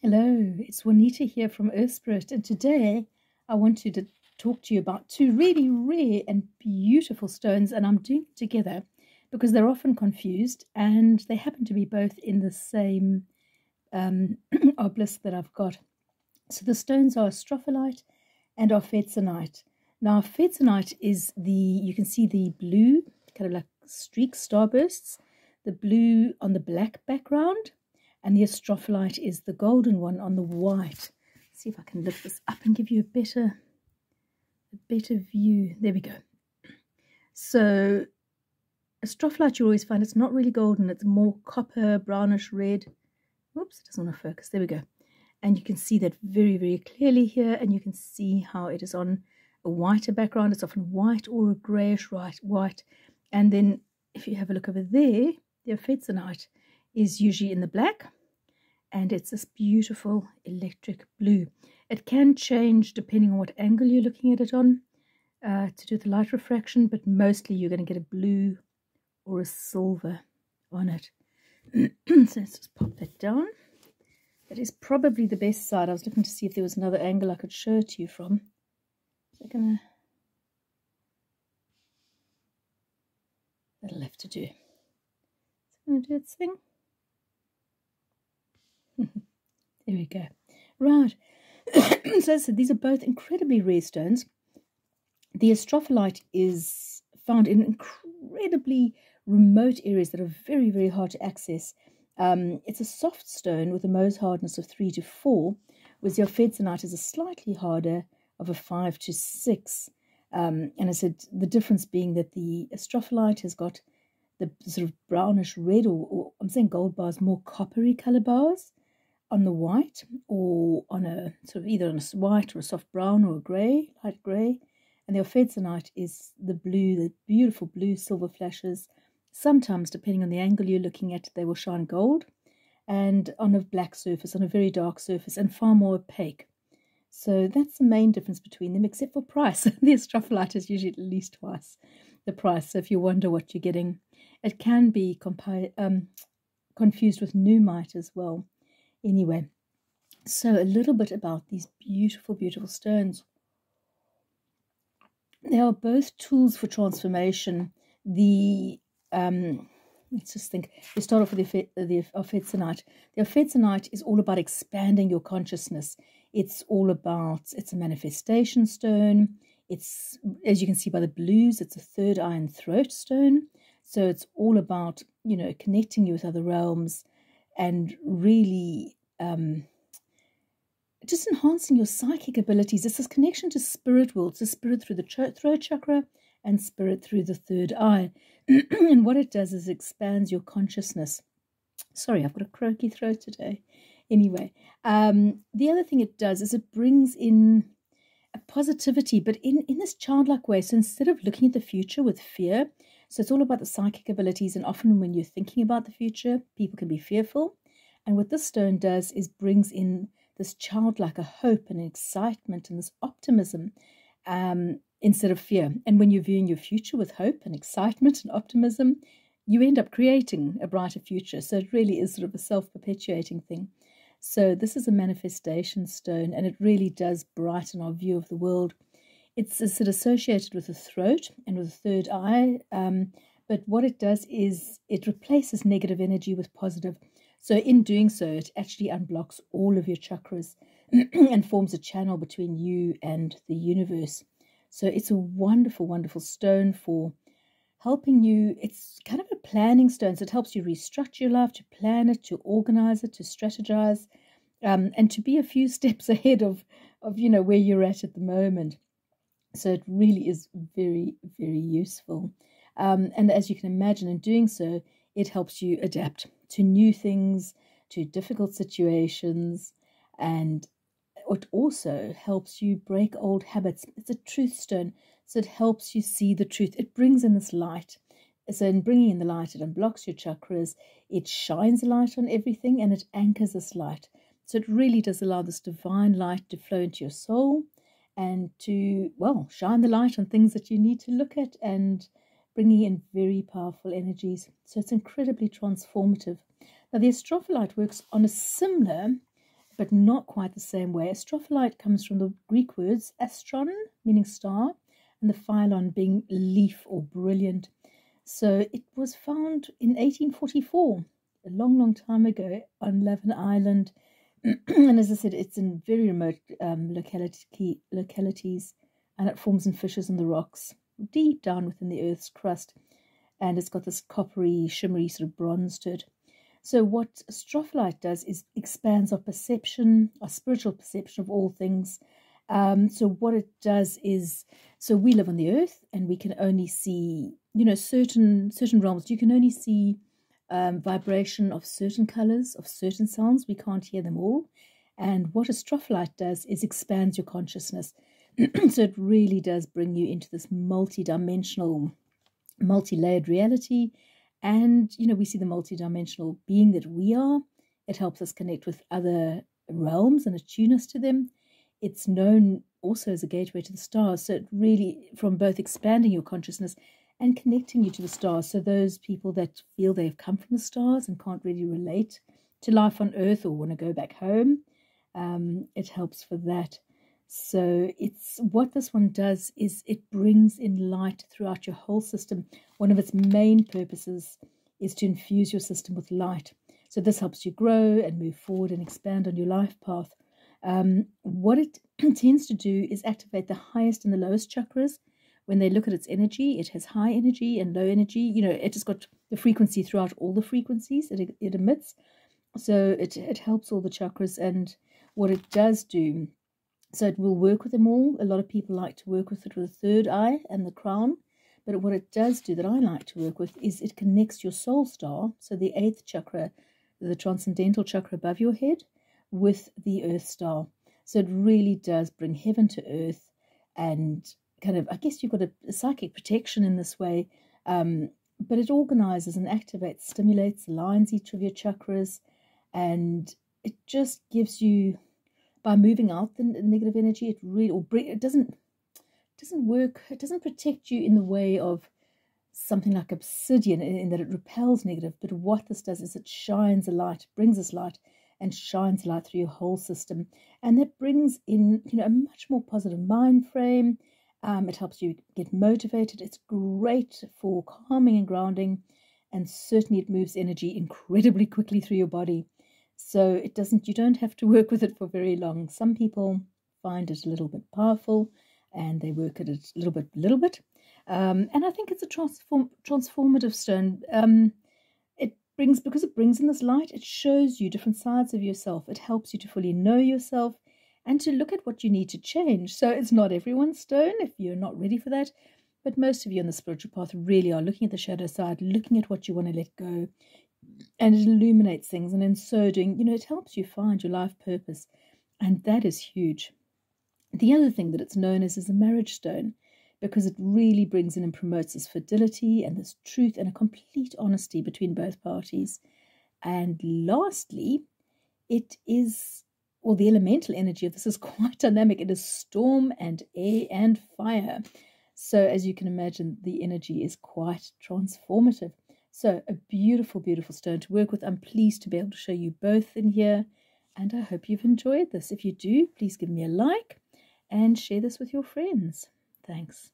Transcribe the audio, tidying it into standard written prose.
Hello, it's Juanita here from Earth Spirit, and today I want to talk to you about two really rare and beautiful stones, and I'm doing it together because they're often confused and they happen to be both in the same obelisk that I've got. So the stones are Astrophyllite and Arfvedsonite. Now, Arfvedsonite is you can see the blue, kind of like streak starbursts, the blue on the black background, and the Astrophyllite is the golden one on the white. Let's see if I can lift this up and give you a better view. There we go. So Astrophyllite, you always find it's not really golden, it's more copper, brownish red. Oops, it doesn't want to focus. There we go. And you can see that very, very clearly here, and you can see how it is on a whiter background. It's often white or a grayish white. And then if you have a look over there, the Arfvedsonite is usually in the black, and it's this beautiful electric blue. It can change depending on what angle you're looking at it on to do the light refraction, but mostly you're going to get a blue or a silver on it. So let's just pop that down. That is probably the best side. I was looking to see if there was another angle I could show it to you from. So that'll have to do. It's going to do its thing. There we go. Right. So as I said, these are both incredibly rare stones. The Astrophyllite is found in incredibly remote areas that are very, very hard to access. It's a soft stone with a Mohs hardness of 3 to 4, whereas the Arfvedsonite is a slightly harder of a 5 to 6. And I said the difference being that the Astrophyllite has got the sort of brownish red, or I'm saying gold bars, more coppery color bars on the white, or on a sort of either on a white or a soft brown or a grey, light grey. And the Arfvedsonite is the blue, the beautiful blue silver flashes. Sometimes, depending on the angle you're looking at, they will shine gold, and on a black surface, on a very dark surface, and far more opaque. So that's the main difference between them, except for price. The Astrophyllite is usually at least twice the price. So if you wonder what you're getting, it can be confused with Numite as well. Anyway, so a little bit about these beautiful, beautiful stones. They are both tools for transformation. Let's just think. We start off with the Arfvedsonite. The Arfvedsonite is all about expanding your consciousness. It's a manifestation stone. It's, as you can see by the blues, it's a third eye and throat stone. So it's all about, connecting you with other realms and really just enhancing your psychic abilities. It's this connection to spirit world, so spirit through the throat chakra and spirit through the third eye. And what it does is expands your consciousness. Sorry, I've got a croaky throat today. Anyway, the other thing it does is it brings in a positivity, but in this childlike way. So instead of looking at the future with fear, so it's all about the psychic abilities, and often when you're thinking about the future, people can be fearful. And what this stone does is brings in this childlike, a hope and an excitement and this optimism instead of fear. And when you're viewing your future with hope and excitement and optimism, you end up creating a brighter future. So it really is sort of a self-perpetuating thing. So this is a manifestation stone, and it really does brighten our view of the world. It's associated with the throat and with the third eye, but what it does is it replaces negative energy with positive. So in doing so, it actually unblocks all of your chakras and forms a channel between you and the universe. So it's a wonderful, wonderful stone for helping you. It's kind of a planning stone, so it helps you restructure your life, to plan it, to organize it, to strategize, and to be a few steps ahead of where you're at the moment. So it really is very, very useful. And as you can imagine, in doing so, it helps you adapt to new things, to difficult situations, and it also helps you break old habits. It's a truth stone, so it helps you see the truth. It brings in this light. So in bringing in the light, it unblocks your chakras, it shines a light on everything, and it anchors this light. So it really does allow this divine light to flow into your soul and to, shine the light on things that you need to look at, and bringing in very powerful energies. So it's incredibly transformative. Now, the Astrophyllite works on a similar but not quite the same way. Astrophyllite comes from the Greek words astron, meaning star, and the phyllon being leaf or brilliant. So it was found in 1844, a long, long time ago, on Lavin Island. And as I said, it's in very remote localities, and it forms in fissures in the rocks, deep down within the Earth's crust. And it's got this coppery, shimmery sort of bronze to it. So what astrophyllite does is expands our perception, our spiritual perception of all things. So what it does is, so we live on the Earth, and we can only see, certain realms. You can only see vibration of certain colors, of certain sounds. We can't hear them all. And what astrophyllite does is expands your consciousness. So it really does bring you into this multi-dimensional, multi-layered reality. And, we see the multi-dimensional being that we are. It helps us connect with other realms and attune us to them. It's known also as a gateway to the stars. So it really, from both expanding your consciousness and connecting you to the stars. So those people that feel they've come from the stars and can't really relate to life on Earth or want to go back home, it helps for that. So what this one does is it brings in light throughout your whole system. One of its main purposes is to infuse your system with light. So this helps you grow and move forward and expand on your life path. What it tends to do is activate the highest and the lowest chakras. When they look at its energy, it has high energy and low energy. It has got the frequency throughout all the frequencies it emits. So it helps all the chakras. And what it does do, so it will work with them all. A lot of people like to work with it with the third eye and the crown. But what it does do that I like to work with is it connects your soul star, so the 8th chakra, the transcendental chakra above your head, with the earth star. So it really does bring heaven to earth, and kind of, I guess you've got a psychic protection in this way. But it organizes and activates, stimulates, aligns each of your chakras, and it just gives you, by moving out the negative energy, it doesn't work. It doesn't protect you in the way of something like obsidian in that it repels negative. But what this does is it shines a light, brings us light, and shines light through your whole system, and that brings in a much more positive mind frame. It helps you get motivated. It's great for calming and grounding, and certainly it moves energy incredibly quickly through your body. So you don't have to work with it for very long. Some people find it a little bit powerful, and they work at it a little bit. And I think it's a transformative stone. Because it brings in this light, it shows you different sides of yourself. It helps you to fully know yourself and to look at what you need to change. So it's not everyone's stone if you're not ready for that. But most of you on the spiritual path really are looking at the shadow side, looking at what you want to let go. And it illuminates things. And in so doing, it helps you find your life purpose. And that is huge. The other thing that it's known as is a marriage stone, because it really brings in and promotes this fidelity and this truth and a complete honesty between both parties. And lastly, it is, the elemental energy of this is quite dynamic. It is storm and air and fire. So as you can imagine, the energy is quite transformative. So a beautiful, beautiful stone to work with. I'm pleased to be able to show you both in here, and I hope you've enjoyed this. If you do, please give me a like and share this with your friends. Thanks.